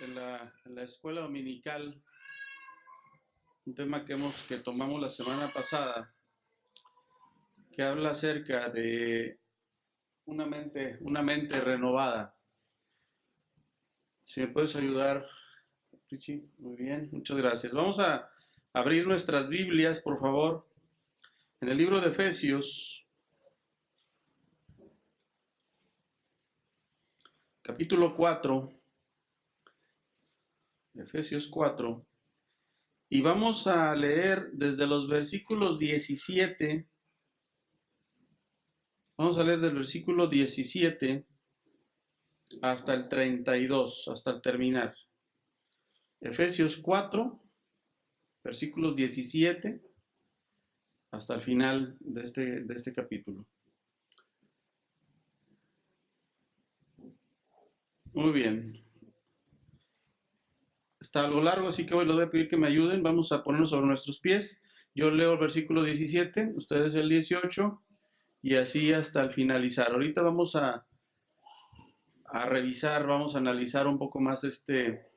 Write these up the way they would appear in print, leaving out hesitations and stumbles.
en la escuela dominical, un tema que tomamos la semana pasada, que habla acerca de una mente renovada. Si me puedes ayudar, Richie, muy bien, muchas gracias. Vamos a abrir nuestras Biblias, por favor, en el libro de Efesios, capítulo 4, Efesios 4, y vamos a leer desde los versículos 17. Vamos a leer del versículo 17 hasta el 32, hasta el terminar. Efesios 4, versículos 17 hasta el final de este capítulo. Muy bien. Está algo largo, así que hoy les voy a pedir que me ayuden. Vamos a ponernos sobre nuestros pies. Yo leo el versículo 17, ustedes el 18 y así hasta el finalizar. Ahorita vamos a revisar, vamos a analizar un poco más este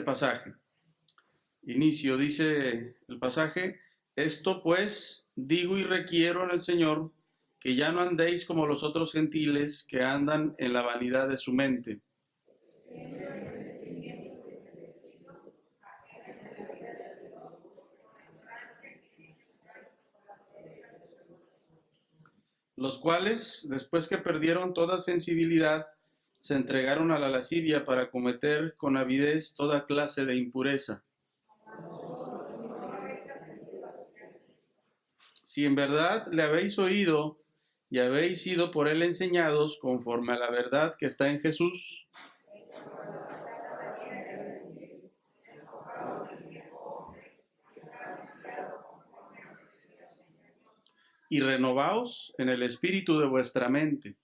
pasaje. Inicio, dice el pasaje: esto pues digo y requiero en el Señor, que ya no andéis como los otros gentiles que andan en la vanidad de su mente, los cuales, después que perdieron toda sensibilidad, se entregaron a la lascivia para cometer con avidez toda clase de impureza. Si en verdad le habéis oído y habéis sido por él enseñados conforme a la verdad que está en Jesús, y renovaos en el espíritu de vuestra mente,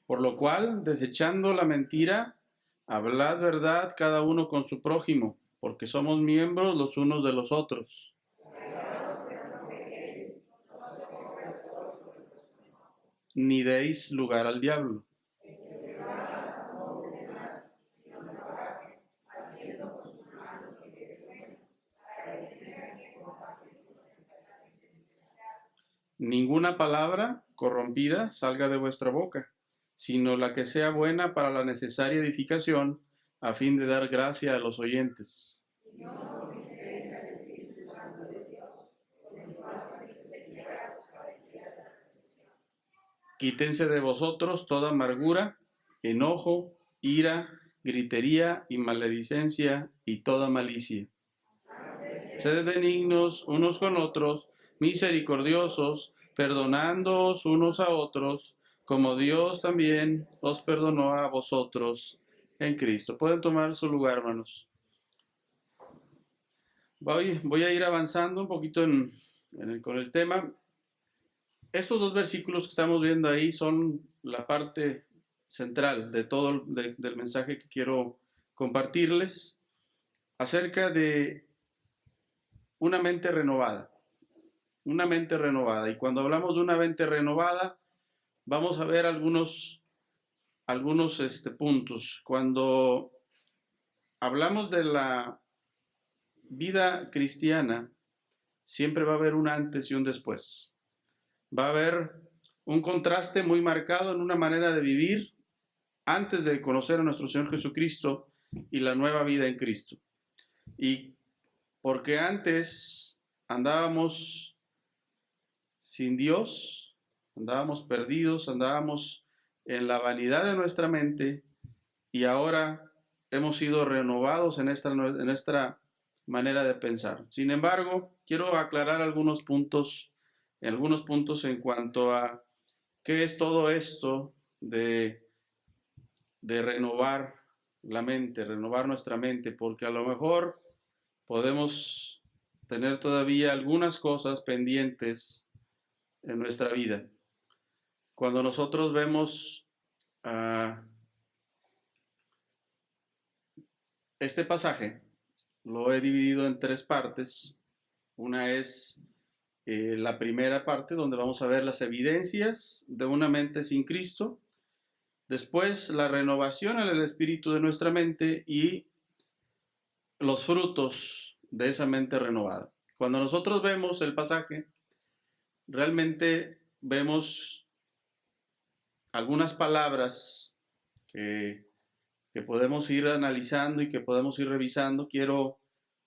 por lo cual, desechando la mentira, hablad verdad cada uno con su prójimo, porque somos miembros los unos de los otros. Ni deis lugar al diablo. Ninguna palabra corrompida salga de vuestra boca, sino la que sea buena para la necesaria edificación, a fin de dar gracia a los oyentes. Quítense de vosotros toda amargura, enojo, ira, gritería y maledicencia y toda malicia. Sed benignos unos con otros, misericordiosos, perdonándoos unos a otros, como Dios también os perdonó a vosotros en Cristo. Pueden tomar su lugar, hermanos. Voy a ir avanzando un poquito con el tema. Estos dos versículos que estamos viendo ahí son la parte central de todo del mensaje que quiero compartirles acerca de una mente renovada. Una mente renovada. Y cuando hablamos de una mente renovada, vamos a ver algunos puntos. Cuando hablamos de la vida cristiana, siempre va a haber un antes y un después. Va a haber un contraste muy marcado en una manera de vivir antes de conocer a nuestro Señor Jesucristo y la nueva vida en Cristo. Y porque antes andábamos sin Dios, andábamos perdidos, andábamos en la vanidad de nuestra mente, y ahora hemos sido renovados en nuestra manera de pensar. Sin embargo, quiero aclarar algunos puntos en cuanto a qué es todo esto de renovar la mente, renovar nuestra mente, porque a lo mejor podemos tener todavía algunas cosas pendientes en nuestra vida. Cuando nosotros vemos este pasaje, lo he dividido en tres partes. Una es la primera parte donde vamos a ver las evidencias de una mente sin Cristo, después la renovación en el espíritu de nuestra mente y los frutos de esa mente renovada. Cuando nosotros vemos el pasaje, realmente vemos algunas palabras que podemos ir analizando y que podemos ir revisando. Quiero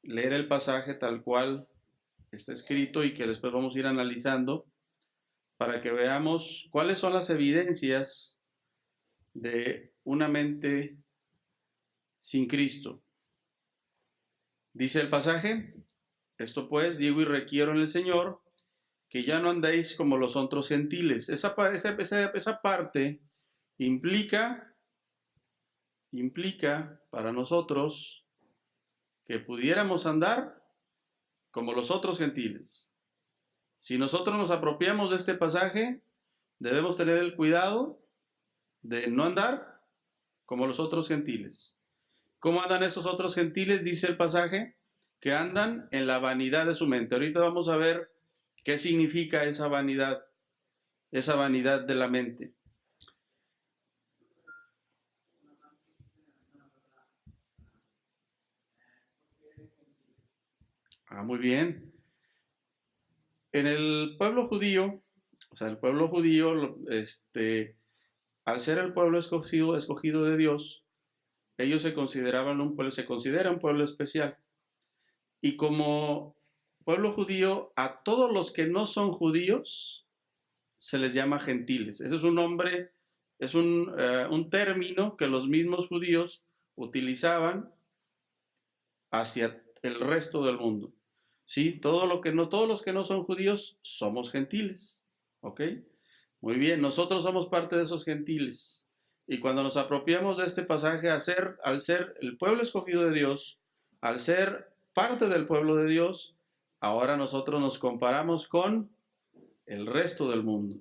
leer el pasaje tal cual está escrito y que después vamos a ir analizando para que veamos cuáles son las evidencias de una mente sin Cristo. Dice el pasaje: esto pues digo y requiero en el Señor, que ya no andéis como los otros gentiles. Esa parte implica para nosotros que pudiéramos andar como los otros gentiles. Si nosotros nos apropiamos de este pasaje, debemos tener el cuidado de no andar como los otros gentiles. ¿Cómo andan esos otros gentiles? Dice el pasaje, que andan en la vanidad de su mente. Ahorita vamos a ver qué significa esa vanidad de la mente. Muy bien. En el pueblo judío, al ser el pueblo escogido de Dios, ellos se consideran un pueblo especial. Y como pueblo judío, a todos los que no son judíos se les llama gentiles. Ese es un nombre, es un término que los mismos judíos utilizaban hacia el resto del mundo. ¿Sí? Todos los que no son judíos somos gentiles. ¿Ok? Muy bien, nosotros somos parte de esos gentiles. Y cuando nos apropiamos de este pasaje, al ser el pueblo escogido de Dios, al ser parte del pueblo de Dios, ahora nosotros nos comparamos con el resto del mundo.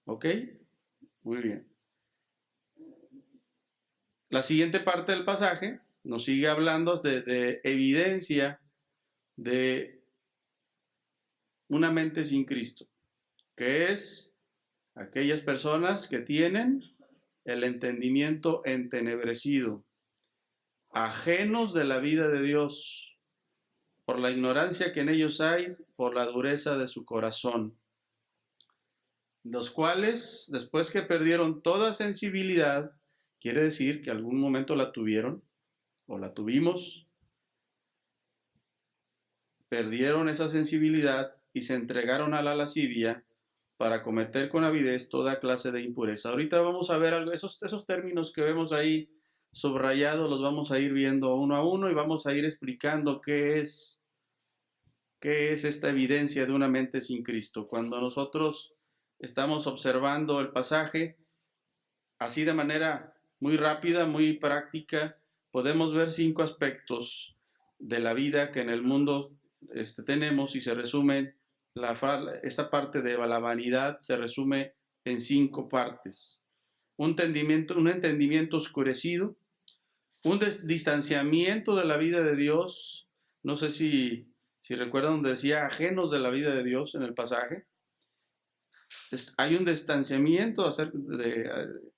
¿Ok? Muy bien. La siguiente parte del pasaje nos sigue hablando de evidencia de una mente sin Cristo, que es aquellas personas que tienen el entendimiento entenebrecido, ajenos de la vida de Dios, por la ignorancia que en ellos hay, por la dureza de su corazón, los cuales, después que perdieron toda sensibilidad, quiere decir que algún momento la tuvieron o la tuvimos, perdieron esa sensibilidad y se entregaron a la lascivia para cometer con avidez toda clase de impureza. Ahorita vamos a ver algo, esos términos que vemos ahí subrayados, los vamos a ir viendo uno a uno y vamos a ir explicando qué es esta evidencia de una mente sin Cristo. Cuando nosotros estamos observando el pasaje, así de manera muy rápida, muy práctica, podemos ver 5 aspectos de la vida que en el mundo tenemos y se resumen. Esta parte de la vanidad se resume en 5 partes. Un entendimiento oscurecido, un distanciamiento de la vida de Dios. No sé si recuerdan donde decía ajenos de la vida de Dios en el pasaje. Hay un distanciamiento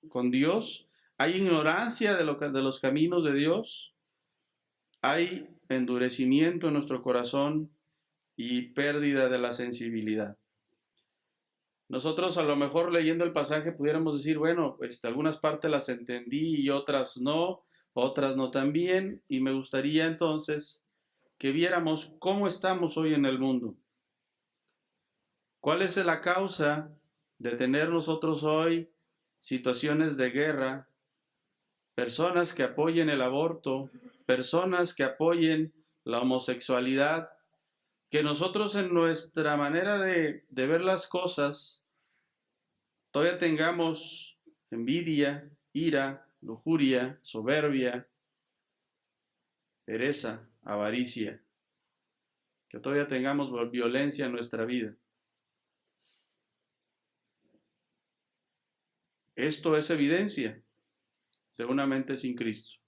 con Dios, hay ignorancia de los caminos de Dios, hay endurecimiento en nuestro corazón y pérdida de la sensibilidad. Nosotros a lo mejor leyendo el pasaje pudiéramos decir, bueno, algunas partes las entendí y otras no tan bien, y me gustaría entonces que viéramos cómo estamos hoy en el mundo. ¿Cuál es la causa de tener nosotros hoy situaciones de guerra, personas que apoyen el aborto, personas que apoyen la homosexualidad, que nosotros en nuestra manera de ver las cosas todavía tengamos envidia, ira, lujuria, soberbia, pereza, avaricia, que todavía tengamos violencia en nuestra vida? Esto es evidencia de una mente sin Cristo.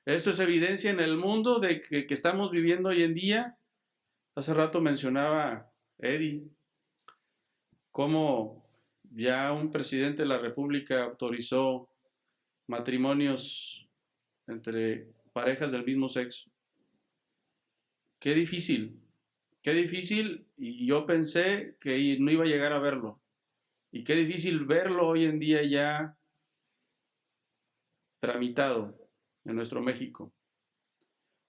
Esto es evidencia en el mundo de que estamos viviendo hoy en día. Hace rato mencionaba Eddie, cómo ya un presidente de la República autorizó matrimonios entre parejas del mismo sexo. Qué difícil, y yo pensé que no iba a llegar a verlo. Y qué difícil verlo hoy en día ya tramitado en nuestro México.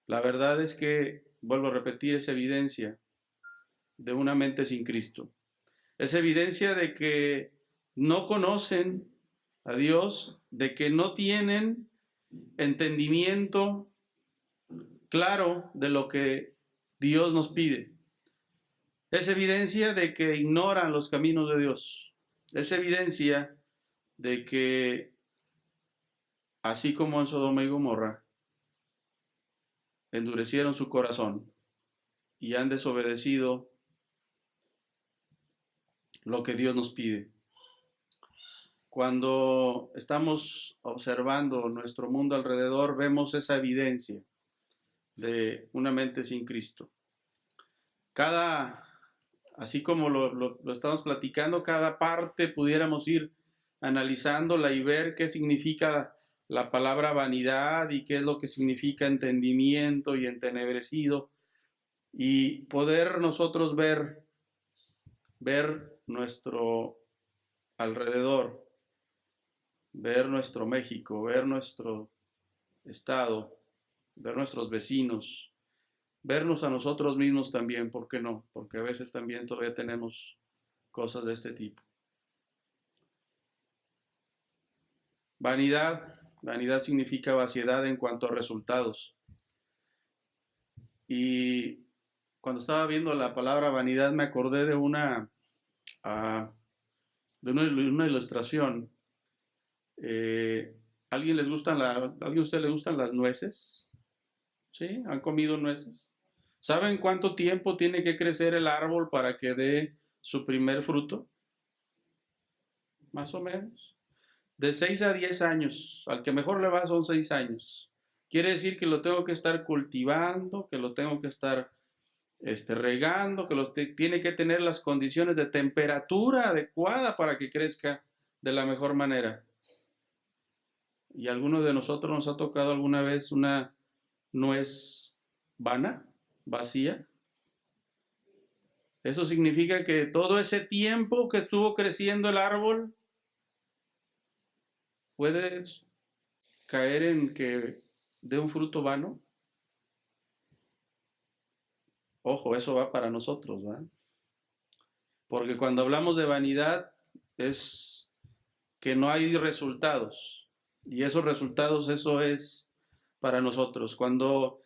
La verdad es que, vuelvo a repetir, es evidencia de una mente sin Cristo. Es evidencia de que no conocen a Dios, de que no tienen entendimiento claro de lo que Dios nos pide. Es evidencia de que ignoran los caminos de Dios. Es evidencia de que, así como en Sodoma y Gomorra, endurecieron su corazón y han desobedecido lo que Dios nos pide. Cuando estamos observando nuestro mundo alrededor, vemos esa evidencia de una mente sin Cristo. Así como lo estamos platicando, cada parte pudiéramos ir analizándola y ver qué significa la palabra vanidad y qué es lo que significa entendimiento y entenebrecido, y poder nosotros ver nuestro alrededor, ver nuestro México, ver nuestro estado, ver nuestros vecinos, vernos a nosotros mismos también, ¿por qué no? Porque a veces también todavía tenemos cosas de este tipo. Vanidad significa vaciedad en cuanto a resultados. Y cuando estaba viendo la palabra vanidad me acordé de una ilustración. ¿Alguien de ustedes les gustan las nueces? ¿Sí? ¿Han comido nueces? ¿Saben cuánto tiempo tiene que crecer el árbol para que dé su primer fruto? Más o menos. De 6 a 10 años. Al que mejor le va son 6 años. Quiere decir que lo tengo que estar cultivando, que lo tengo que estar regando, que tiene que tener las condiciones de temperatura adecuada para que crezca de la mejor manera. ¿Y a alguno de nosotros nos ha tocado alguna vez una nuez vana, vacía? Eso significa que todo ese tiempo que estuvo creciendo el árbol puede caer en que dé un fruto vano. Ojo, eso va para nosotros, ¿verdad? Porque cuando hablamos de vanidad es que no hay resultados. Y esos resultados, eso es para nosotros. Cuando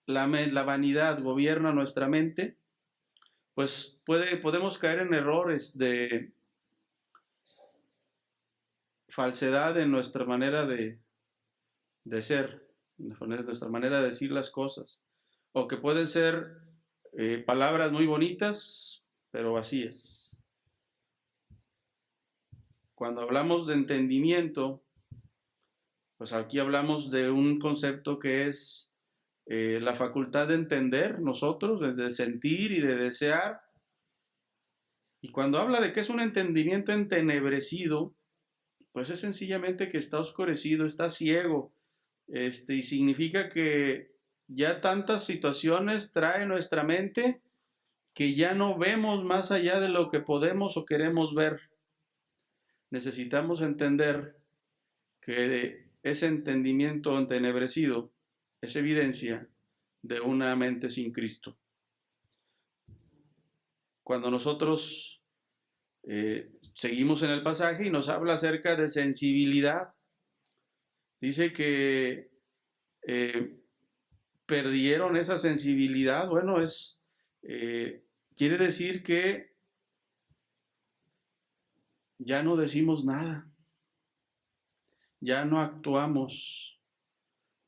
la vanidad gobierna nuestra mente, pues podemos caer en errores de falsedad en nuestra manera de ser, en nuestra manera de decir las cosas. O que pueden ser palabras muy bonitas, pero vacías. Cuando hablamos de entendimiento, pues aquí hablamos de un concepto que es la facultad de entender nosotros, de sentir y de desear. Y cuando habla de que es un entendimiento entenebrecido, pues es sencillamente que está oscurecido, está ciego, y significa que ya tantas situaciones trae nuestra mente que ya no vemos más allá de lo que podemos o queremos ver. Necesitamos entender que ese entendimiento entenebrecido es evidencia de una mente sin Cristo. Cuando nosotros seguimos en el pasaje y nos habla acerca de sensibilidad, dice que perdieron esa sensibilidad. Bueno, quiere decir que ya no decimos nada, ya no actuamos,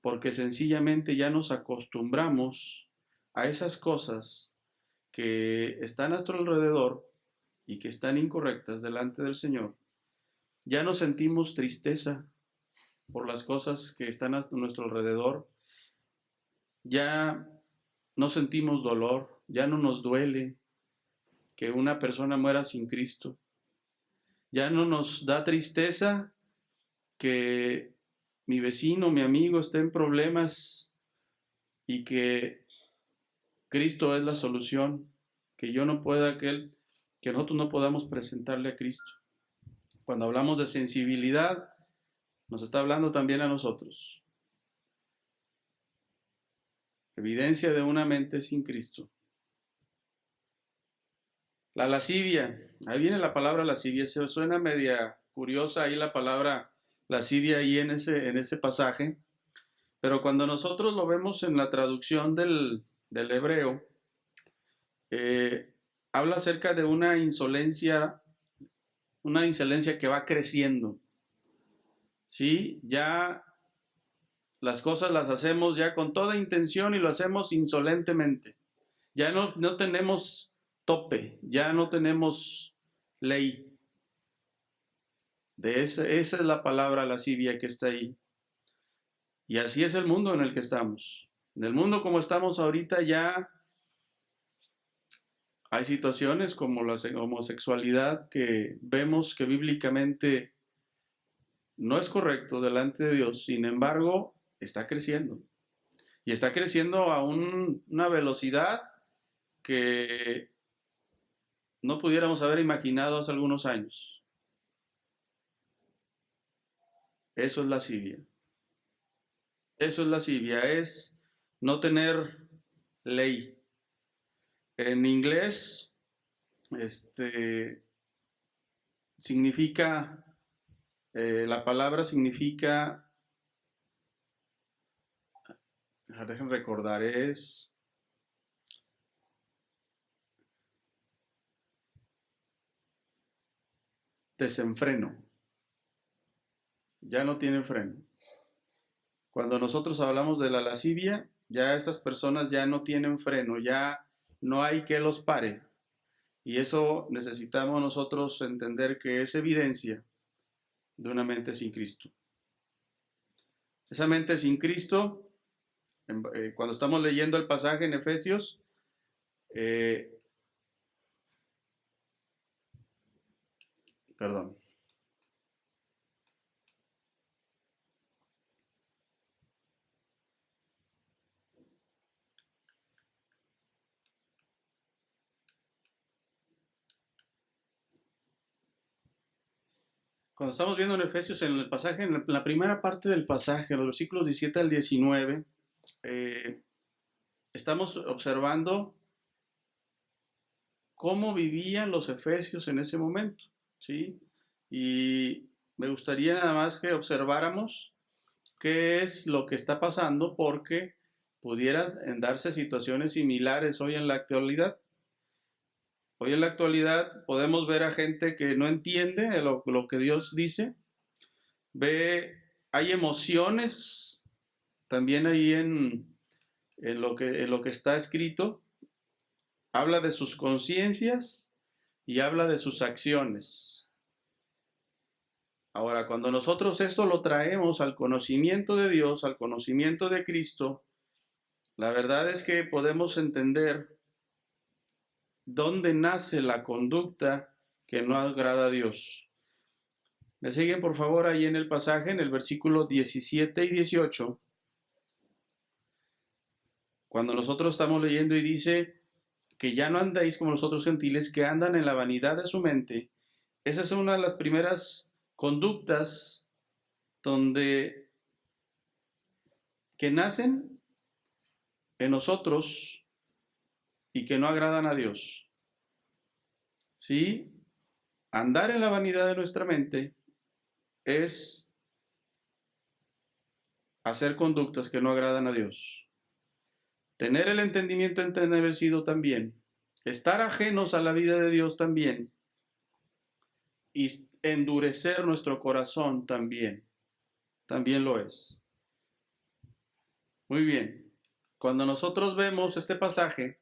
porque sencillamente ya nos acostumbramos a esas cosas que están a nuestro alrededor y que están incorrectas delante del Señor. Ya no sentimos tristeza por las cosas que están a nuestro alrededor. Ya no sentimos dolor, ya no nos duele que una persona muera sin Cristo. Ya no nos da tristeza que mi vecino, mi amigo esté en problemas y que Cristo es la solución, que yo no pueda, que nosotros no podamos presentarle a Cristo. Cuando hablamos de sensibilidad, nos está hablando también a nosotros. Evidencia de una mente sin Cristo. La lascivia, ahí viene la palabra lascivia, se suena media curiosa ahí la palabra lascivia ahí en ese pasaje, pero cuando nosotros lo vemos en la traducción del hebreo, habla acerca de una insolencia que va creciendo, ¿sí? Ya las cosas las hacemos ya con toda intención y lo hacemos insolentemente. Ya no tenemos tope, ya no tenemos ley. Esa es la palabra lascivia que está ahí. Y así es el mundo en el que estamos. En el mundo como estamos ahorita ya hay situaciones como la homosexualidad que vemos que bíblicamente no es correcto delante de Dios. Sin embargo, está creciendo. Y está creciendo a una velocidad que no pudiéramos haber imaginado hace algunos años. Eso es lascivia. Eso es lascivia, es no tener ley. En inglés, significa, la palabra significa, déjenme recordar, es desenfreno. Ya no tiene freno. Cuando nosotros hablamos de la lascivia, ya estas personas ya no tienen freno, ya no hay que los pare. Y eso necesitamos nosotros entender que es evidencia de una mente sin Cristo. Esa mente sin Cristo, cuando estamos leyendo el pasaje en Efesios, perdón. Cuando estamos viendo en Efesios, en el pasaje, en la primera parte del pasaje, los versículos 17 al 19, estamos observando cómo vivían los efesios en ese momento, ¿sí? Y me gustaría nada más que observáramos qué es lo que está pasando porque pudieran darse situaciones similares hoy en la actualidad. Hoy en la actualidad podemos ver a gente que no entiende lo que Dios dice, hay emociones también ahí en lo que está escrito, habla de sus conciencias y habla de sus acciones. Ahora, cuando nosotros esto lo traemos al conocimiento de Dios, al conocimiento de Cristo, la verdad es que podemos entender dónde nace la conducta que no agrada a Dios. Me siguen por favor ahí en el pasaje, en el versículo 17 y 18. Cuando nosotros estamos leyendo y dice que ya no andéis como los otros gentiles que andan en la vanidad de su mente. Esa es una de las primeras conductas que nacen en nosotros y que no agradan a Dios. ¿Sí? Andar en la vanidad de nuestra mente es hacer conductas que no agradan a Dios. Tener el entendimiento entenebrecido también. Estar ajenos a la vida de Dios también. Y endurecer nuestro corazón también. También lo es. Muy bien. Cuando nosotros vemos este pasaje,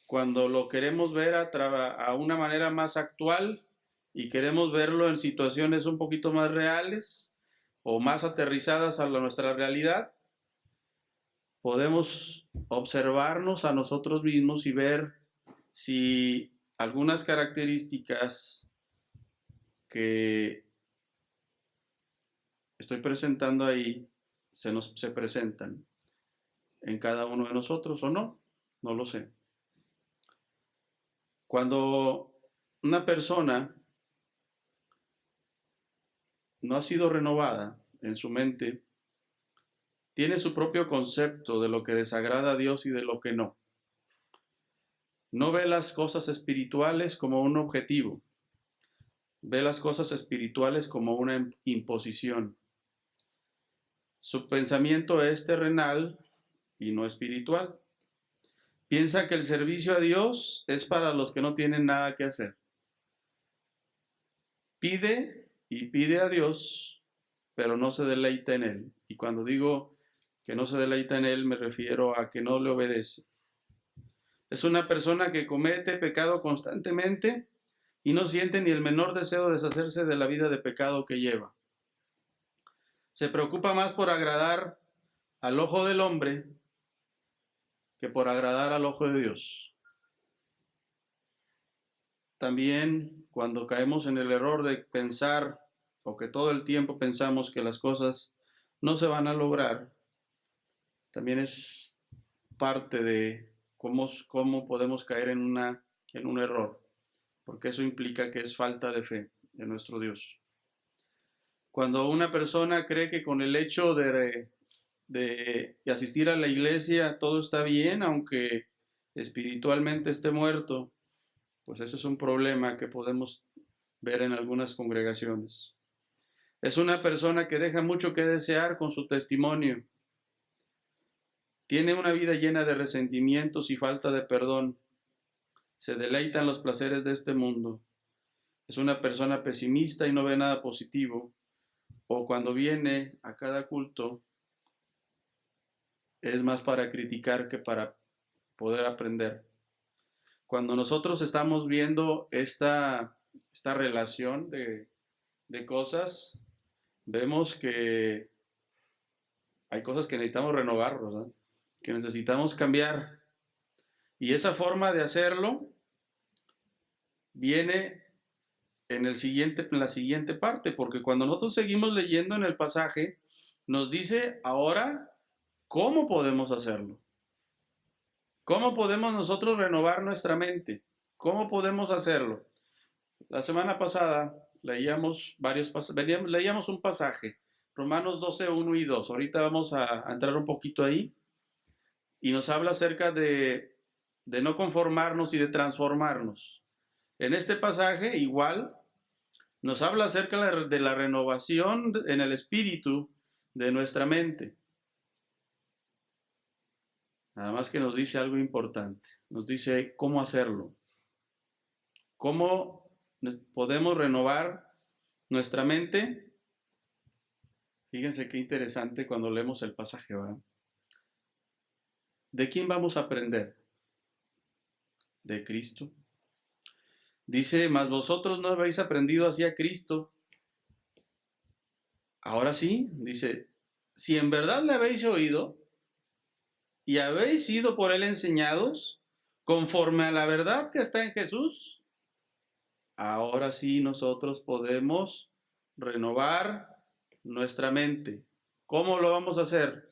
cuando lo queremos ver a una manera más actual y queremos verlo en situaciones un poquito más reales o más aterrizadas a nuestra realidad, podemos observarnos a nosotros mismos y ver si algunas características que estoy presentando ahí se presentan en cada uno de nosotros o no, no lo sé. Cuando una persona no ha sido renovada en su mente, tiene su propio concepto de lo que desagrada a Dios y de lo que no. No ve las cosas espirituales como un objetivo, ve las cosas espirituales como una imposición. Su pensamiento es terrenal y no espiritual. Piensa que el servicio a Dios es para los que no tienen nada que hacer. Pide y pide a Dios, pero no se deleita en Él. Y cuando digo que no se deleita en Él, me refiero a que no le obedece. Es una persona que comete pecado constantemente y no siente ni el menor deseo de deshacerse de la vida de pecado que lleva. Se preocupa más por agradar al ojo del hombre que por agradar al ojo de Dios. También cuando caemos en el error de pensar o que todo el tiempo pensamos que las cosas no se van a lograr, también es parte de cómo podemos caer en un error, porque eso implica que es falta de fe en nuestro Dios. Cuando una persona cree que con el hecho de asistir a la iglesia todo está bien, aunque espiritualmente esté muerto, pues ese es un problema que podemos ver en algunas congregaciones. Es una persona que deja mucho que desear con su testimonio. Tiene una vida llena de resentimientos y falta de perdón. Se deleita en los placeres de este mundo. Es una persona pesimista y no ve nada positivo. O cuando viene a cada culto, es más para criticar que para poder aprender. Cuando nosotros estamos viendo esta relación de cosas, vemos que hay cosas que necesitamos renovar, ¿verdad? Que necesitamos cambiar. Y esa forma de hacerlo viene en la siguiente parte, porque cuando nosotros seguimos leyendo en el pasaje, nos dice ahora cómo podemos hacerlo. ¿Cómo podemos nosotros renovar nuestra mente? ¿Cómo podemos hacerlo? La semana pasada leíamos un pasaje, Romanos 12, 1 y 2. Ahorita vamos a entrar un poquito ahí y nos habla acerca de no conformarnos y de transformarnos. En este pasaje igual nos habla acerca de la renovación en el espíritu de nuestra mente. Nada más que nos dice algo importante. Nos dice cómo hacerlo. ¿Cómo podemos renovar nuestra mente? Fíjense qué interesante cuando leemos el pasaje, ¿verdad? ¿De quién vamos a aprender? De Cristo. Dice, mas vosotros no habéis aprendido así a Cristo. Ahora sí, dice, si en verdad le habéis oído y habéis sido por él enseñados, conforme a la verdad que está en Jesús, ahora sí nosotros podemos renovar nuestra mente. ¿Cómo lo vamos a hacer?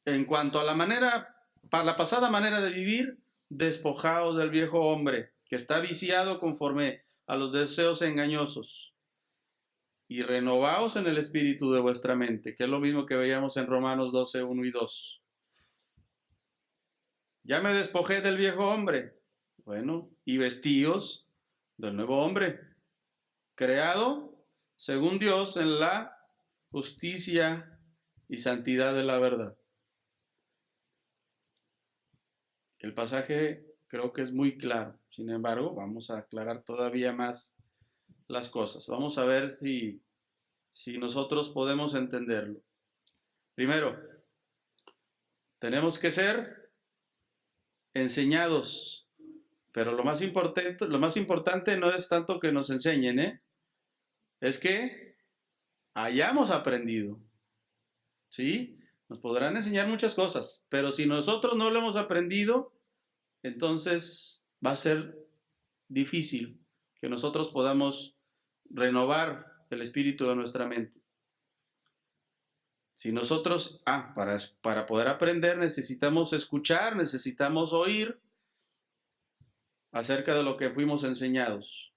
En cuanto a la pasada manera de vivir, despojaos del viejo hombre, que está viciado conforme a los deseos engañosos, y renovaos en el espíritu de vuestra mente, que es lo mismo que veíamos en Romanos 12, 1 y 2. Ya me despojé del viejo hombre. Bueno, y vestíos del nuevo hombre, creado según Dios en la justicia y santidad de la verdad. El pasaje creo que es muy claro. Sin embargo, vamos a aclarar todavía más las cosas. Vamos a ver si nosotros podemos entenderlo. Primero, tenemos que ser enseñados, pero lo más importante no es tanto que nos enseñen, es que hayamos aprendido, ¿sí? Nos podrán enseñar muchas cosas, pero si nosotros no lo hemos aprendido, entonces va a ser difícil que nosotros podamos renovar el espíritu de nuestra mente. Si nosotros, para poder aprender necesitamos escuchar, necesitamos oír acerca de lo que fuimos enseñados.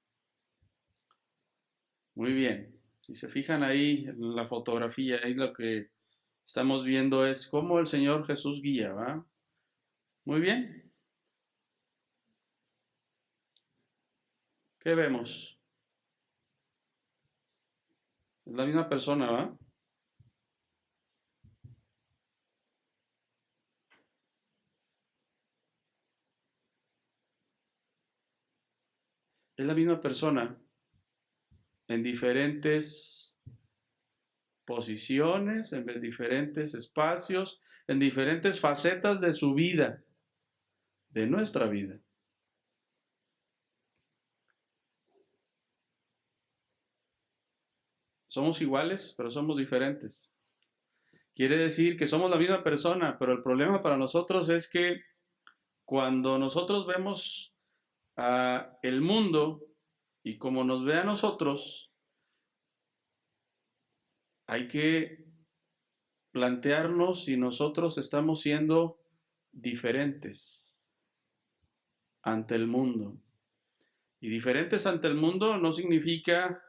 Muy bien. Si se fijan ahí en la fotografía, ahí lo que estamos viendo es cómo el Señor Jesús guía, ¿va? Muy bien. ¿Qué vemos? Es la misma persona, ¿va? Es la misma persona en diferentes posiciones, en diferentes espacios, en diferentes facetas de su vida, de nuestra vida. Somos iguales, pero somos diferentes. Quiere decir que somos la misma persona, pero el problema para nosotros es que cuando nosotros vemos el mundo y como nos ve a nosotros, hay que plantearnos si nosotros estamos siendo diferentes ante el mundo. Y diferentes ante el mundo no significa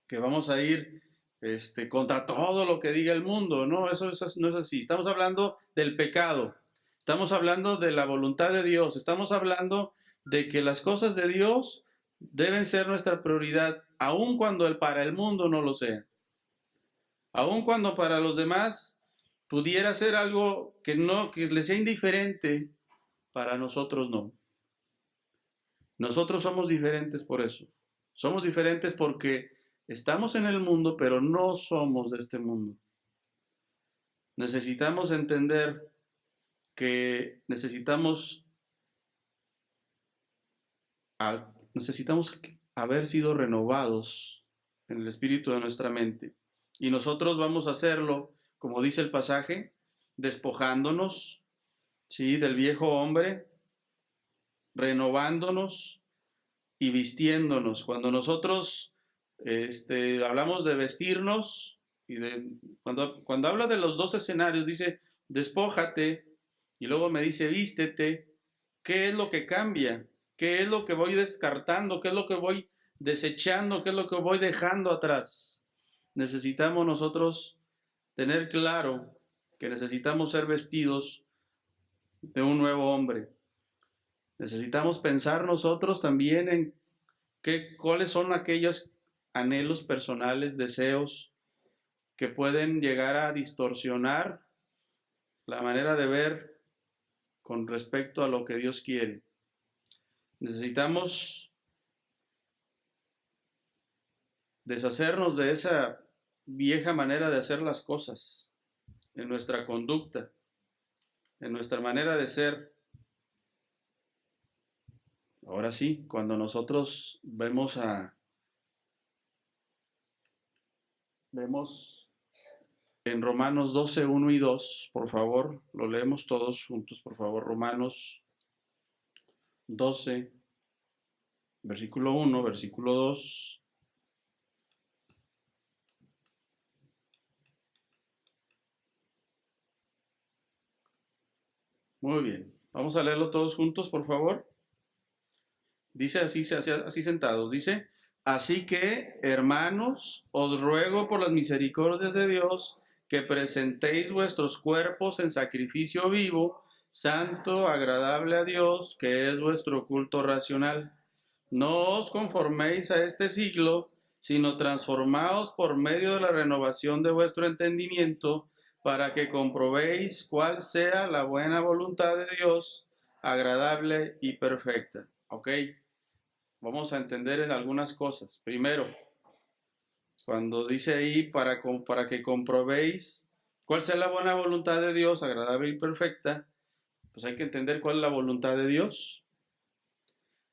que vamos a ir contra todo lo que diga el mundo, no, eso no es así. Estamos hablando del pecado, estamos hablando de la voluntad de Dios, estamos hablando de que las cosas de Dios deben ser nuestra prioridad, aun cuando para el mundo no lo sea. Aun cuando para los demás pudiera ser algo que les sea indiferente, para nosotros no. Nosotros somos diferentes por eso. Somos diferentes porque estamos en el mundo, pero no somos de este mundo. Necesitamos entender que necesitamos haber sido renovados en el espíritu de nuestra mente. Y nosotros vamos a hacerlo, como dice el pasaje, despojándonos, ¿sí?, del viejo hombre, renovándonos y vistiéndonos. Cuando nosotros hablamos de vestirnos, y cuando habla de los dos escenarios, dice, despójate, y luego me dice, vístete. ¿Qué es lo que cambia? ¿Qué es lo que voy descartando? ¿Qué es lo que voy desechando? ¿Qué es lo que voy dejando atrás? Necesitamos nosotros tener claro que necesitamos ser vestidos de un nuevo hombre. Necesitamos pensar nosotros también en cuáles son aquellos anhelos personales, deseos que pueden llegar a distorsionar la manera de ver con respecto a lo que Dios quiere. Necesitamos deshacernos de esa vieja manera de hacer las cosas, en nuestra conducta, en nuestra manera de ser. Ahora sí, cuando nosotros vemos en Romanos 12, 1 y 2, por favor, lo leemos todos juntos, por favor. Romanos 12, versículo 1, versículo 2. Muy bien, vamos a leerlo todos juntos, por favor. Dice así sentados, dice, así que, hermanos, os ruego por las misericordias de Dios que presentéis vuestros cuerpos en sacrificio vivo, santo, agradable a Dios, que es vuestro culto racional. No os conforméis a este siglo, sino transformaos por medio de la renovación de vuestro entendimiento, para que comprobéis cuál sea la buena voluntad de Dios, agradable y perfecta. ¿Ok? Vamos a entender en algunas cosas. Primero, cuando dice ahí para que comprobéis cuál sea la buena voluntad de Dios, agradable y perfecta, pues hay que entender cuál es la voluntad de Dios.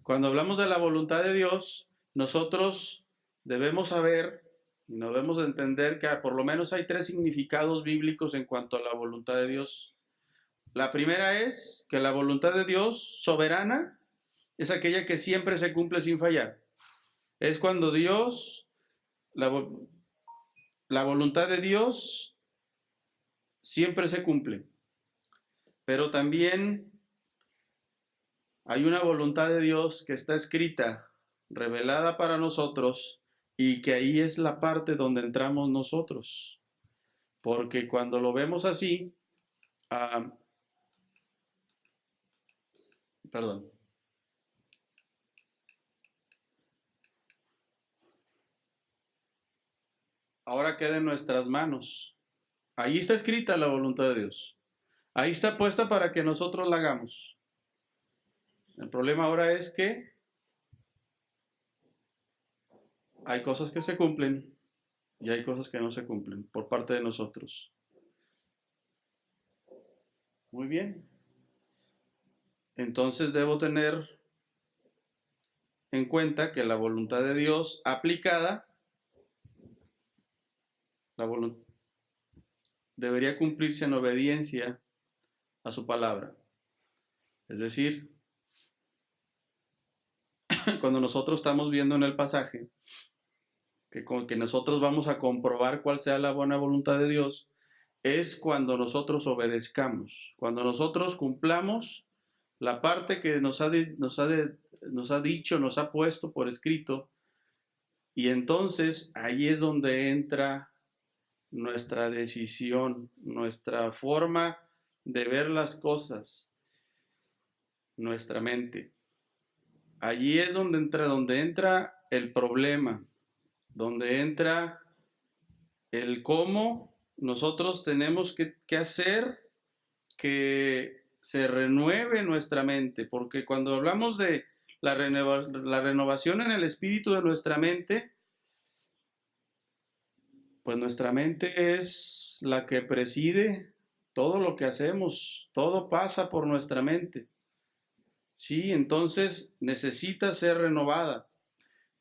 Cuando hablamos de la voluntad de Dios, nosotros debemos saber Y nos debemos de entender que por lo menos hay tres significados bíblicos en cuanto a la voluntad de Dios. La primera es que la voluntad de Dios soberana es aquella que siempre se cumple sin fallar. Es cuando Dios, la voluntad de Dios siempre se cumple. Pero también hay una voluntad de Dios que está escrita, revelada para nosotros, y que ahí es la parte donde entramos nosotros. Porque cuando lo vemos así, perdón. Ahora queda en nuestras manos. Ahí está escrita la voluntad de Dios. Ahí está puesta para que nosotros la hagamos. El problema ahora es que hay cosas que se cumplen y hay cosas que no se cumplen por parte de nosotros. Muy bien. Entonces debo tener en cuenta que la voluntad de Dios aplicada, debería cumplirse en obediencia a su palabra. Es decir, cuando nosotros estamos viendo en el pasaje que nosotros vamos a comprobar cuál sea la buena voluntad de Dios, es cuando nosotros obedezcamos, cuando nosotros cumplamos la parte que nos ha dicho, nos ha puesto por escrito, y entonces ahí es donde entra nuestra decisión, nuestra forma de ver las cosas, nuestra mente. Allí es donde entra el problema, donde entra el cómo nosotros tenemos que hacer que se renueve nuestra mente, porque cuando hablamos de la renovación en el espíritu de nuestra mente, pues nuestra mente es la que preside todo lo que hacemos, todo pasa por nuestra mente. Sí, entonces necesita ser renovada.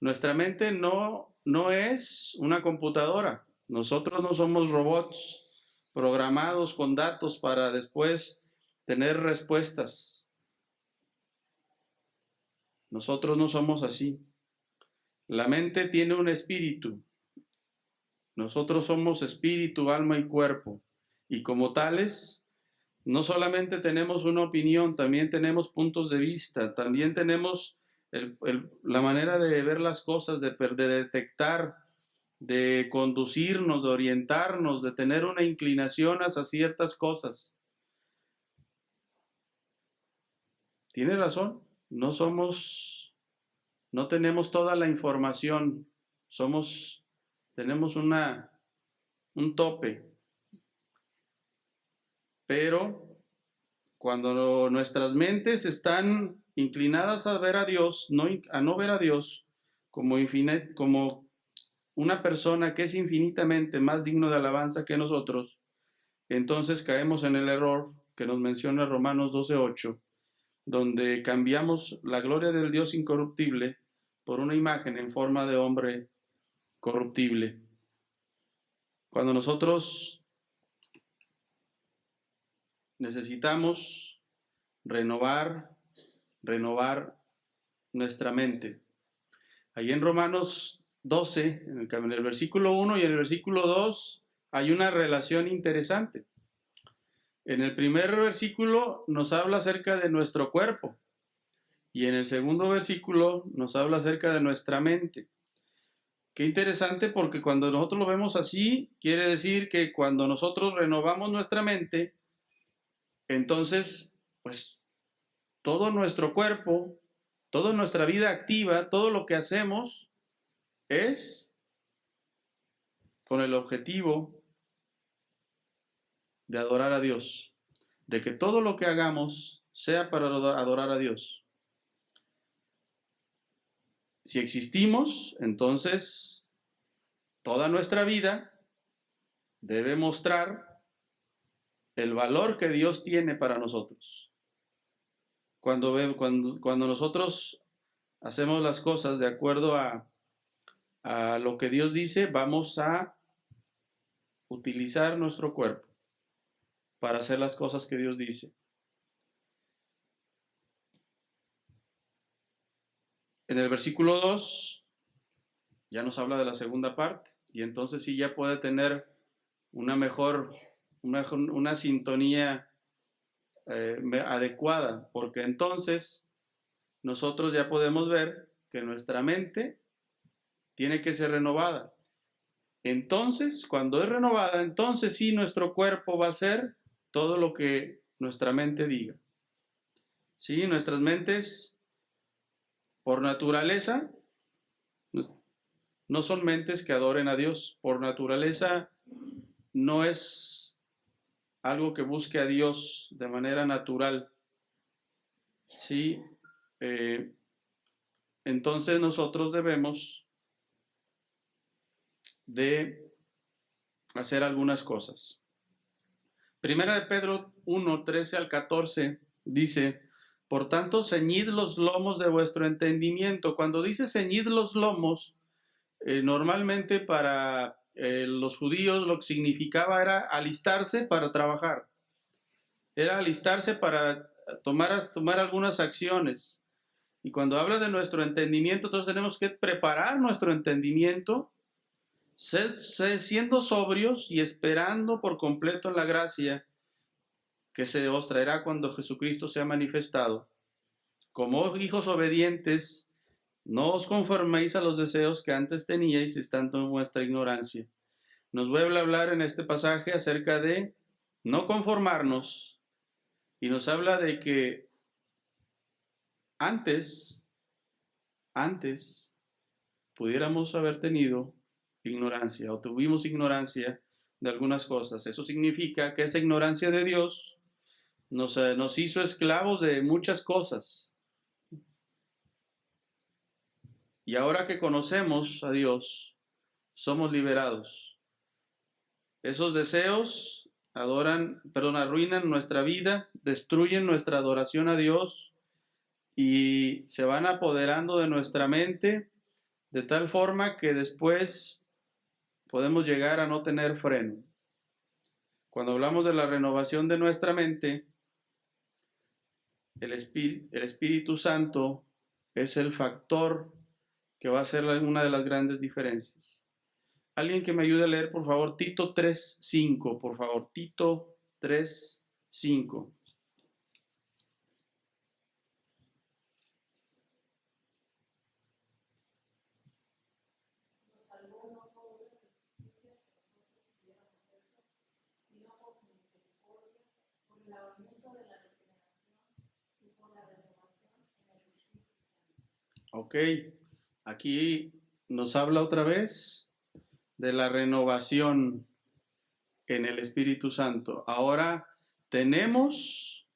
Nuestra mente no es una computadora. Nosotros no somos robots programados con datos para después tener respuestas. Nosotros no somos así. La mente tiene un espíritu. Nosotros somos espíritu, alma y cuerpo. Y como tales, no solamente tenemos una opinión, también tenemos puntos de vista, también tenemos la manera de ver las cosas, de detectar, de conducirnos, de orientarnos, de tener una inclinación hacia ciertas cosas. Tiene razón, no tenemos toda la información, tenemos un tope, pero cuando nuestras mentes están inclinadas a ver a Dios, a no ver a Dios como una persona que es infinitamente más digno de alabanza que nosotros, entonces caemos en el error que nos menciona Romanos 12:8, donde cambiamos la gloria del Dios incorruptible por una imagen en forma de hombre corruptible. Cuando nosotros necesitamos renovar nuestra mente. Ahí en Romanos 12, en el versículo 1 y en el versículo 2, hay una relación interesante. En el primer versículo nos habla acerca de nuestro cuerpo y en el segundo versículo nos habla acerca de nuestra mente. Qué interesante, porque cuando nosotros lo vemos así, quiere decir que cuando nosotros renovamos nuestra mente, entonces, pues, todo nuestro cuerpo, toda nuestra vida activa, todo lo que hacemos es con el objetivo de adorar a Dios, de que todo lo que hagamos sea para adorar a Dios. Si existimos, entonces toda nuestra vida debe mostrar el valor que Dios tiene para nosotros. Cuando nosotros hacemos las cosas de acuerdo a a lo que Dios dice, vamos a utilizar nuestro cuerpo para hacer las cosas que Dios dice. En el versículo 2 ya nos habla de la segunda parte, y entonces sí ya puede tener una mejor, una sintonía adecuada, porque entonces nosotros ya podemos ver que nuestra mente tiene que ser renovada. Entonces, cuando es renovada, entonces sí nuestro cuerpo va a hacer todo lo que nuestra mente diga. Sí, nuestras mentes, por naturaleza, no son mentes que adoren a Dios. Por naturaleza, no es algo que busque a Dios de manera natural. Sí, entonces nosotros debemos de hacer algunas cosas. Primera de Pedro 1, 13 al 14 dice: por tanto, ceñid los lomos de vuestro entendimiento. Cuando dice ceñid los lomos, normalmente para los judíos lo que significaba era alistarse para trabajar. Era alistarse para tomar algunas acciones. Y cuando habla de nuestro entendimiento, entonces tenemos que preparar nuestro entendimiento, siendo sobrios y esperando por completo en la gracia que se os traerá cuando Jesucristo sea manifestado. Como hijos obedientes, no os conforméis a los deseos que antes teníais, estando en vuestra ignorancia. Nos vuelve a hablar en este pasaje acerca de no conformarnos, y nos habla de que antes pudiéramos haber tenido ignorancia o tuvimos ignorancia de algunas cosas. Eso significa que esa ignorancia de Dios nos hizo esclavos de muchas cosas. Y ahora que conocemos a Dios, somos liberados. Esos deseos arruinan nuestra vida, destruyen nuestra adoración a Dios y se van apoderando de nuestra mente de tal forma que después podemos llegar a no tener freno. Cuando hablamos de la renovación de nuestra mente, el Espíritu Santo es el factor que va a ser una de las grandes diferencias. Alguien que me ayude a leer, por favor, Tito 3:5, por favor, Tito 3:5. Ok, aquí nos habla otra vez de la renovación en el Espíritu Santo. Ahora tenemos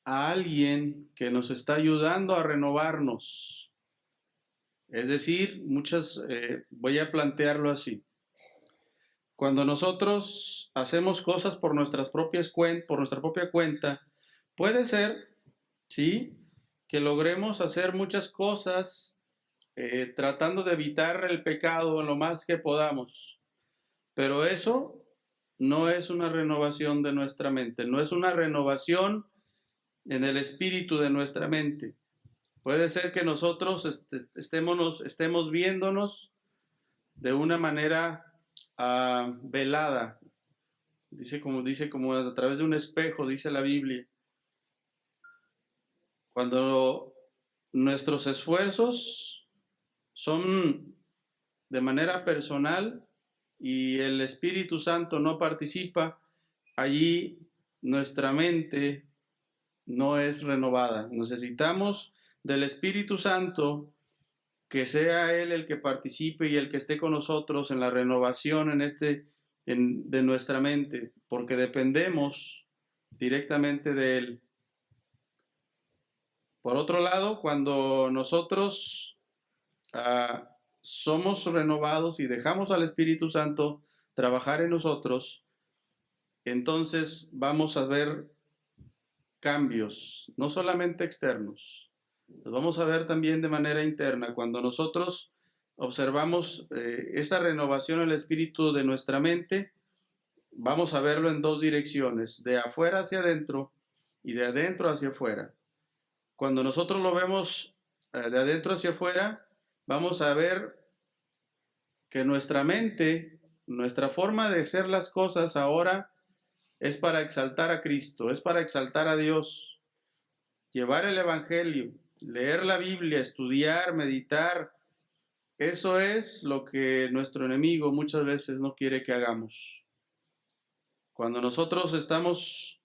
a alguien que nos está ayudando a renovarnos. Es decir, voy a plantearlo así. Cuando nosotros hacemos cosas por nuestra propia cuenta, puede ser, ¿sí?, que logremos hacer muchas cosas tratando de evitar el pecado lo más que podamos. Pero eso no es una renovación de nuestra mente, no es una renovación en el espíritu de nuestra mente. Puede ser que nosotros estemos viéndonos de una manera velada, dice como a través de un espejo, dice la Biblia. Cuando nuestros esfuerzos son de manera personal y el Espíritu Santo no participa, allí nuestra mente no es renovada. Necesitamos del Espíritu Santo, que sea Él el que participe y el que esté con nosotros en la renovación de nuestra mente, porque dependemos directamente de Él. Por otro lado, cuando nosotros somos renovados y dejamos al Espíritu Santo trabajar en nosotros, entonces vamos a ver cambios, no solamente externos, Los vamos a ver también de manera interna. Cuando nosotros observamos esa renovación en el espíritu de nuestra mente, vamos a verlo en dos direcciones, de afuera hacia adentro y de adentro hacia afuera. Cuando nosotros lo vemos de adentro hacia afuera, vamos a ver que nuestra mente, nuestra forma de hacer las cosas ahora es para exaltar a Cristo, es para exaltar a Dios, llevar el Evangelio, leer la Biblia, estudiar, meditar. Eso es lo que nuestro enemigo muchas veces no quiere que hagamos. Cuando nosotros estamos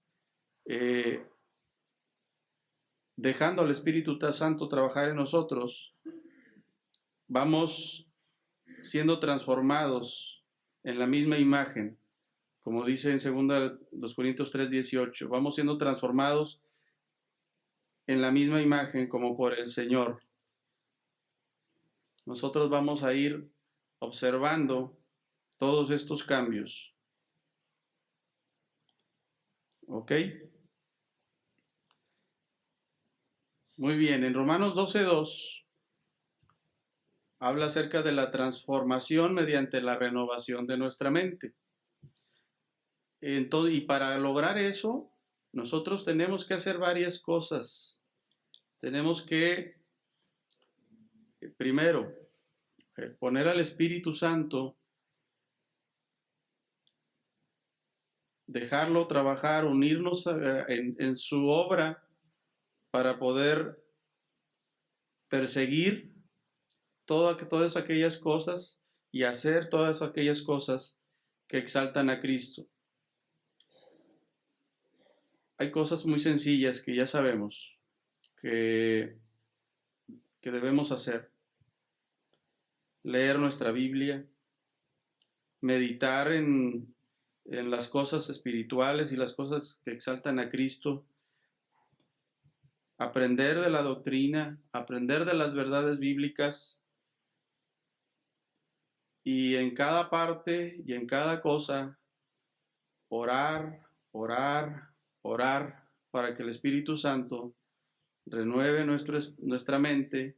dejando al Espíritu Santo trabajar en nosotros, vamos siendo transformados en la misma imagen, como dice en 2 Corintios 3:18, vamos siendo transformados en la misma imagen como por el Señor. Nosotros vamos a ir observando todos estos cambios. ¿Ok? Muy bien, en Romanos 12:2 habla acerca de la transformación mediante la renovación de nuestra mente. Entonces, y para lograr eso, nosotros tenemos que hacer varias cosas. Tenemos que, primero, poner al Espíritu Santo, dejarlo trabajar, unirnos en su obra para poder perseguir todas aquellas cosas y hacer todas aquellas cosas que exaltan a Cristo. Hay cosas muy sencillas que ya sabemos que debemos hacer. Leer nuestra Biblia, meditar en las cosas espirituales y las cosas que exaltan a Cristo, aprender de la doctrina, aprender de las verdades bíblicas, y en cada parte y en cada cosa orar, orar, orar para que el Espíritu Santo renueve nuestra mente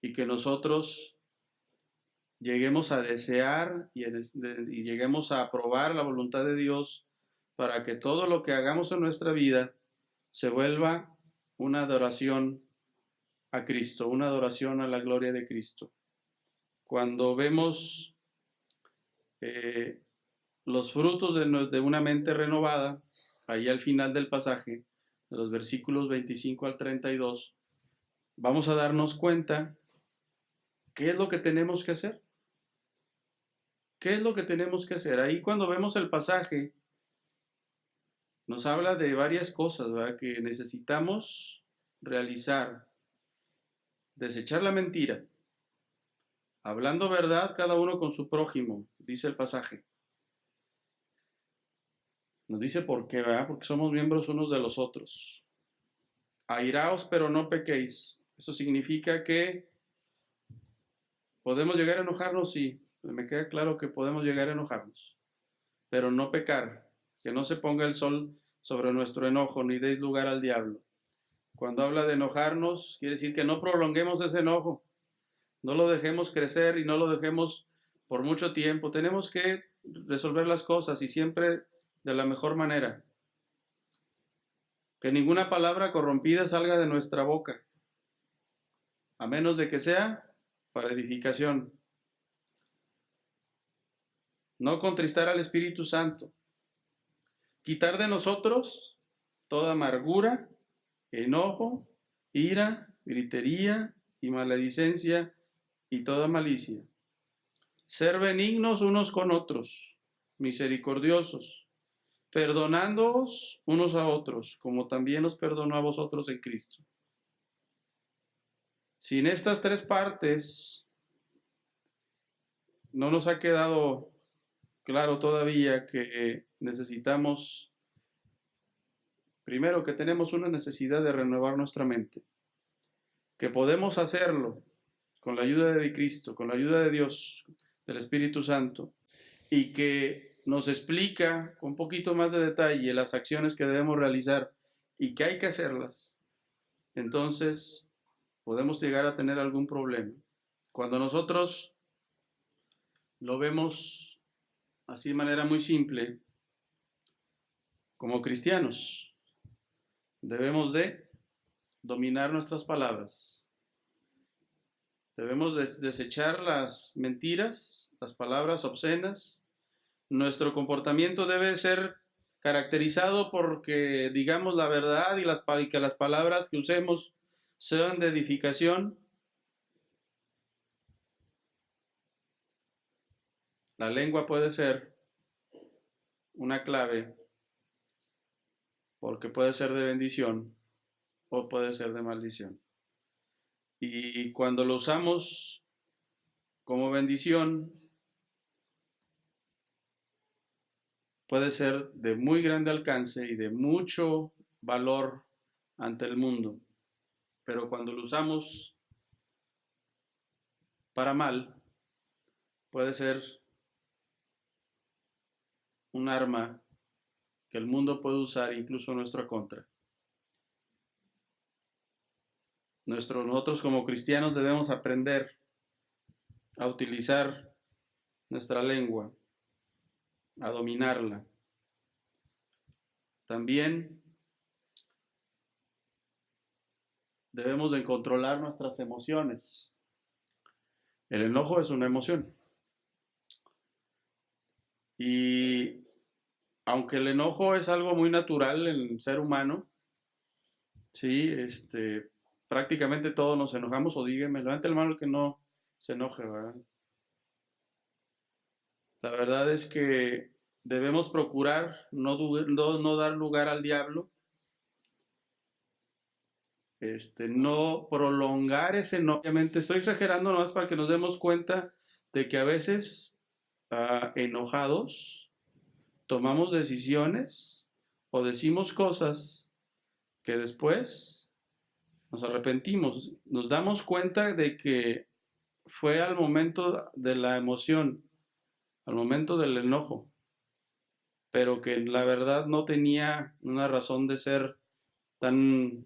y que nosotros lleguemos a desear y lleguemos a aprobar la voluntad de Dios para que todo lo que hagamos en nuestra vida se vuelva una adoración a Cristo, una adoración a la gloria de Cristo. Cuando vemos los frutos de una mente renovada, ahí al final del pasaje, de los versículos 25 al 32, vamos a darnos cuenta qué es lo que tenemos que hacer. ¿Qué es lo que tenemos que hacer? Ahí cuando vemos el pasaje, nos habla de varias cosas, ¿verdad?, que necesitamos realizar. Desechar la mentira, hablando verdad cada uno con su prójimo, dice el pasaje. Nos dice por qué, ¿verdad? Porque somos miembros unos de los otros. Airaos, pero no pequéis. Eso significa que podemos llegar a enojarnos, sí. Me queda claro que podemos llegar a enojarnos, pero no pecar. Que no se ponga el sol sobre nuestro enojo, ni deis lugar al diablo. Cuando habla de enojarnos, quiere decir que no prolonguemos ese enojo. No lo dejemos crecer y no lo dejemos por mucho tiempo. Tenemos que resolver las cosas y siempre de la mejor manera. Que ninguna palabra corrompida salga de nuestra boca, a menos de que sea para edificación. No contristar al Espíritu Santo. Quitar de nosotros toda amargura, enojo, ira, gritería y maledicencia y toda malicia. Ser benignos unos con otros, misericordiosos, perdonándoos unos a otros, como también os perdonó a vosotros en Cristo. Sin estas tres partes, no nos ha quedado claro todavía que necesitamos, primero, que tenemos una necesidad de renovar nuestra mente, que podemos hacerlo con la ayuda de Cristo, con la ayuda de Dios, del Espíritu Santo, y que nos explica con un poquito más de detalle las acciones que debemos realizar y que hay que hacerlas. Entonces, podemos llegar a tener algún problema. Cuando nosotros lo vemos así de manera muy simple, como cristianos, debemos de dominar nuestras palabras. Debemos desechar las mentiras, las palabras obscenas. Nuestro comportamiento debe ser caracterizado porque digamos la verdad y que las palabras que usemos sean de edificación. La lengua puede ser una clave porque puede ser de bendición o puede ser de maldición. Y cuando lo usamos como bendición, puede ser de muy grande alcance y de mucho valor ante el mundo. Pero cuando lo usamos para mal, puede ser un arma que el mundo puede usar incluso en nuestra contra. Nosotros como cristianos debemos aprender a utilizar nuestra lengua, a dominarla. También debemos de controlar nuestras emociones. El enojo es una emoción. Y aunque el enojo es algo muy natural en el ser humano, sí, prácticamente todos nos enojamos, o dígame, levante la mano el que no se enoje, ¿verdad? La verdad es que debemos procurar no dar lugar al diablo, no prolongar ese enojo. Obviamente estoy exagerando nomás para que nos demos cuenta de que a veces enojados tomamos decisiones o decimos cosas que después nos arrepentimos, nos damos cuenta de que fue al momento de la emoción, al momento del enojo, pero que la verdad no tenía una razón de ser tan,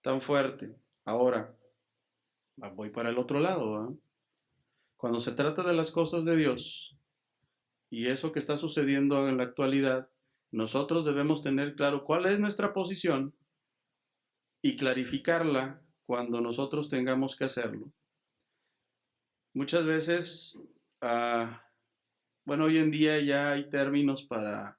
tan fuerte. Ahora, voy para el otro lado, ¿eh? Cuando se trata de las cosas de Dios y eso que está sucediendo en la actualidad, nosotros debemos tener claro cuál es nuestra posición y clarificarla cuando nosotros tengamos que hacerlo. Muchas veces, bueno, hoy en día ya hay términos para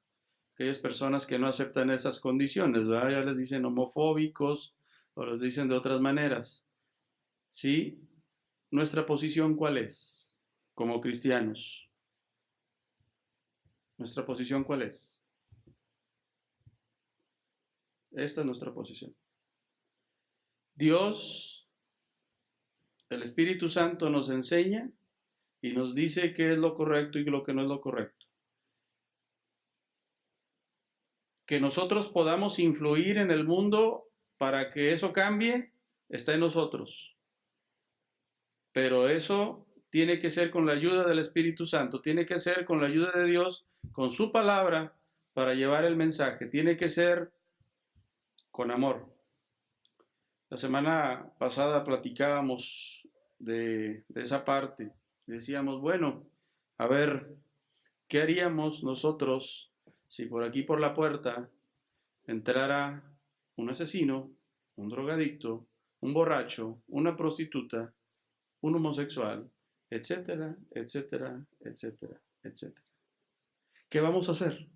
aquellas personas que no aceptan esas condiciones, ¿verdad? Ya les dicen homofóbicos o les dicen de otras maneras. ¿Sí? ¿Nuestra posición cuál es como cristianos? ¿Nuestra posición cuál es? Esta es nuestra posición. Dios, el Espíritu Santo nos enseña y nos dice qué es lo correcto y lo que no es lo correcto. Que nosotros podamos influir en el mundo para que eso cambie, está en nosotros. Pero eso tiene que ser con la ayuda del Espíritu Santo, tiene que ser con la ayuda de Dios, con su palabra, para llevar el mensaje. Tiene que ser con amor. La semana pasada platicábamos de esa parte. Decíamos, bueno, a ver, ¿qué haríamos nosotros si por aquí por la puerta entrara un asesino, un drogadicto, un borracho, una prostituta, un homosexual, etcétera, etcétera, etcétera, etcétera? ¿Qué vamos a hacer?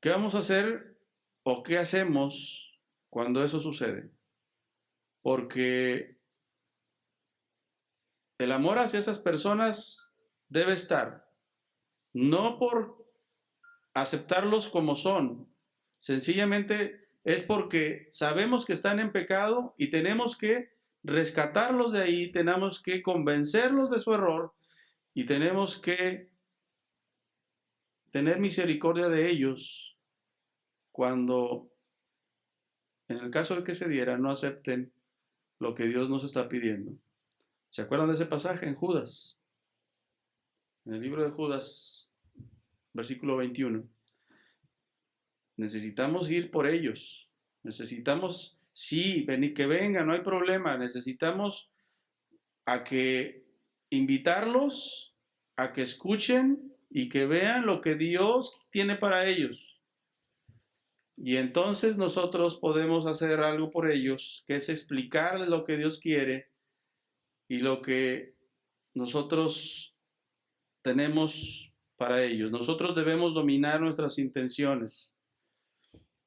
¿Qué vamos a hacer o qué hacemos cuando eso sucede? Porque el amor hacia esas personas debe estar, no por aceptarlos como son, sencillamente es porque sabemos que están en pecado y tenemos que rescatarlos de ahí, tenemos que convencerlos de su error y tenemos que tener misericordia de ellos cuando, en el caso de que se diera, no acepten lo que Dios nos está pidiendo. ¿Se acuerdan de ese pasaje en Judas? En el libro de Judas, versículo 21. Necesitamos ir por ellos. Necesitamos Sí, que vengan, no hay problema. Necesitamos a que invitarlos a que escuchen y que vean lo que Dios tiene para ellos. Y entonces nosotros podemos hacer algo por ellos, que es explicarles lo que Dios quiere y lo que nosotros tenemos para ellos. Nosotros debemos dominar nuestras intenciones.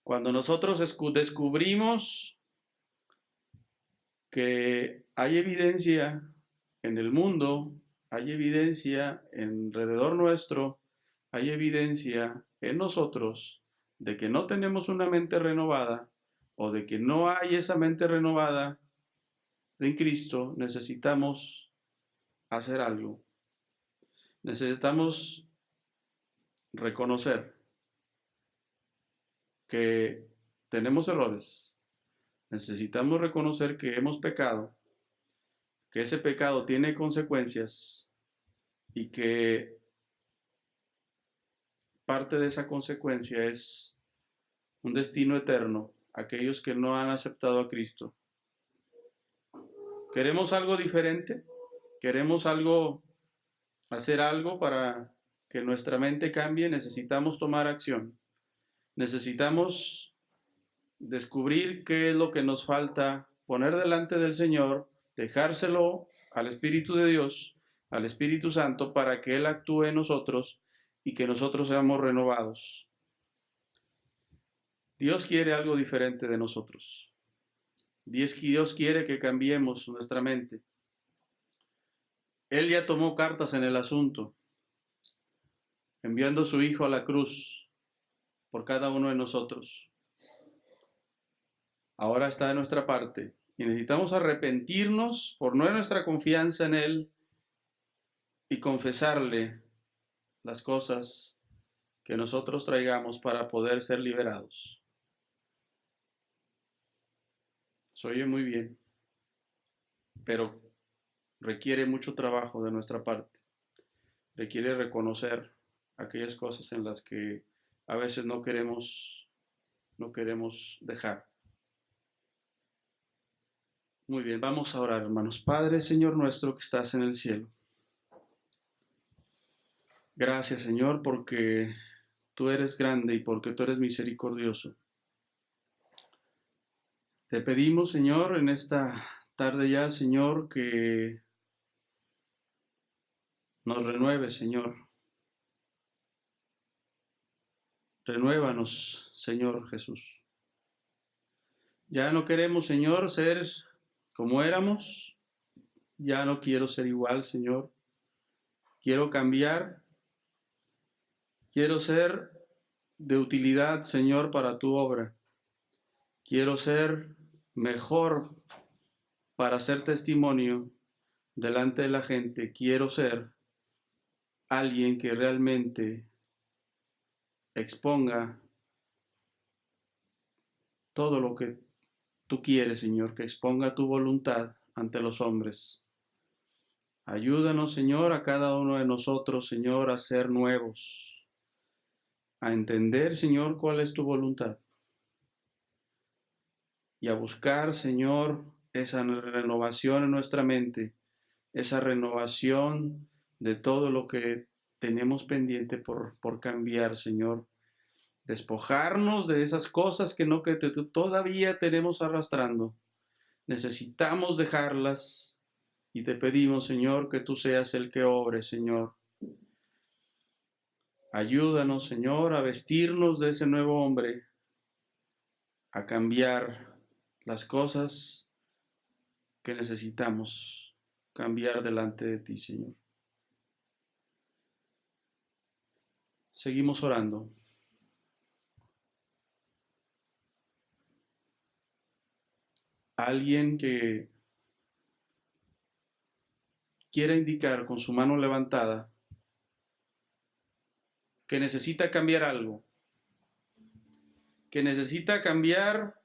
Cuando nosotros descubrimos que hay evidencia en el mundo, hay evidencia alrededor nuestro, hay evidencia en nosotros de que no tenemos una mente renovada o de que no hay esa mente renovada en Cristo, necesitamos hacer algo. Necesitamos reconocer que tenemos errores. Necesitamos reconocer que hemos pecado, que ese pecado tiene consecuencias y que parte de esa consecuencia es un destino eterno a aquellos que no han aceptado a Cristo. ¿Queremos algo diferente? ¿Queremos hacer algo para que nuestra mente cambie? Necesitamos tomar acción. Necesitamos descubrir qué es lo que nos falta, poner delante del Señor, dejárselo al Espíritu de Dios, al Espíritu Santo, para que Él actúe en nosotros y que nosotros seamos renovados. Dios quiere algo diferente de nosotros. Dios quiere que cambiemos nuestra mente. Él ya tomó cartas en el asunto, enviando a su Hijo a la cruz por cada uno de nosotros. Ahora está de nuestra parte y necesitamos arrepentirnos por nuestra confianza en Él y confesarle las cosas que nosotros traigamos para poder ser liberados. Se oye muy bien, pero requiere mucho trabajo de nuestra parte. Requiere reconocer aquellas cosas en las que a veces no queremos dejar. Muy bien, vamos a orar, hermanos. Padre, Señor nuestro que estás en el cielo. Gracias, Señor, porque tú eres grande y porque tú eres misericordioso. Te pedimos, Señor, en esta tarde ya, Señor, que nos renueves, Señor. Renuévanos, Señor Jesús. Ya no queremos, Señor, ser como éramos. Ya no quiero ser igual, Señor. Quiero cambiar. Quiero ser de utilidad, Señor, para tu obra. Quiero ser mejor para ser testimonio delante de la gente. Quiero ser alguien que realmente exponga todo lo que tú quieres, Señor, que exponga tu voluntad ante los hombres. Ayúdanos, Señor, a cada uno de nosotros, Señor, a ser nuevos, a entender, Señor, cuál es tu voluntad y a buscar, Señor, esa renovación en nuestra mente, esa renovación de todo lo que tenemos pendiente por cambiar, Señor. Despojarnos de esas cosas que todavía tenemos arrastrando. Necesitamos dejarlas y te pedimos, Señor, que tú seas el que obre, Señor. Ayúdanos, Señor, a vestirnos de ese nuevo hombre, a cambiar las cosas que necesitamos cambiar delante de ti, Señor. Seguimos orando. Alguien que quiera indicar con su mano levantada que necesita cambiar algo, que necesita cambiar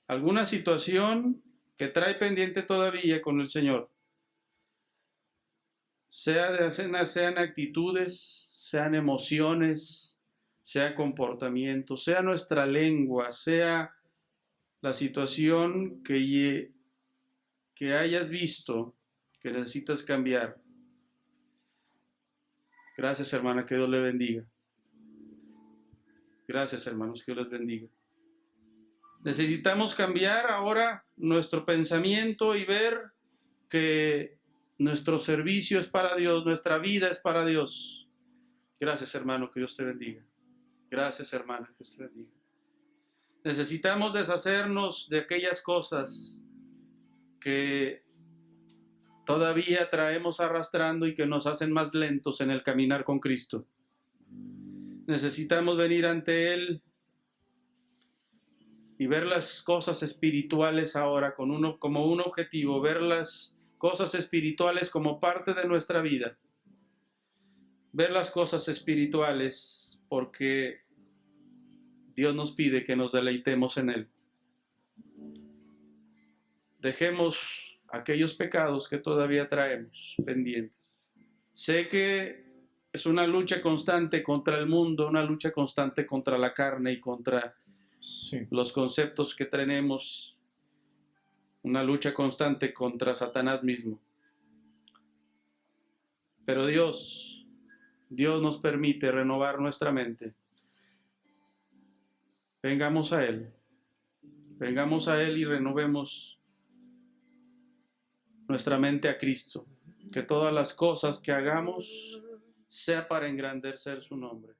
alguna situación que trae pendiente todavía con el Señor. Sean actitudes, sean emociones, sea comportamiento, sea nuestra lengua, sea la situación que hayas visto que necesitas cambiar. Gracias, hermana, que Dios le bendiga. Gracias, hermanos, que Dios les bendiga. Necesitamos cambiar ahora nuestro pensamiento y ver que nuestro servicio es para Dios, nuestra vida es para Dios. Gracias, hermano, que Dios te bendiga. Gracias, hermana, que Dios te bendiga. Necesitamos deshacernos de aquellas cosas que todavía traemos arrastrando y que nos hacen más lentos en el caminar con Cristo. Necesitamos venir ante Él y ver las cosas espirituales ahora como un objetivo, ver las cosas espirituales como parte de nuestra vida. Ver las cosas espirituales porque Dios nos pide que nos deleitemos en Él. Dejemos aquellos pecados que todavía traemos pendientes. Sé que es una lucha constante contra el mundo, una lucha constante contra la carne y contra los conceptos que tenemos, una lucha constante contra Satanás mismo. Pero Dios nos permite renovar nuestra mente. Vengamos a Él y renovemos nuestra mente a Cristo. Que todas las cosas que hagamos sea para engrandecer su nombre.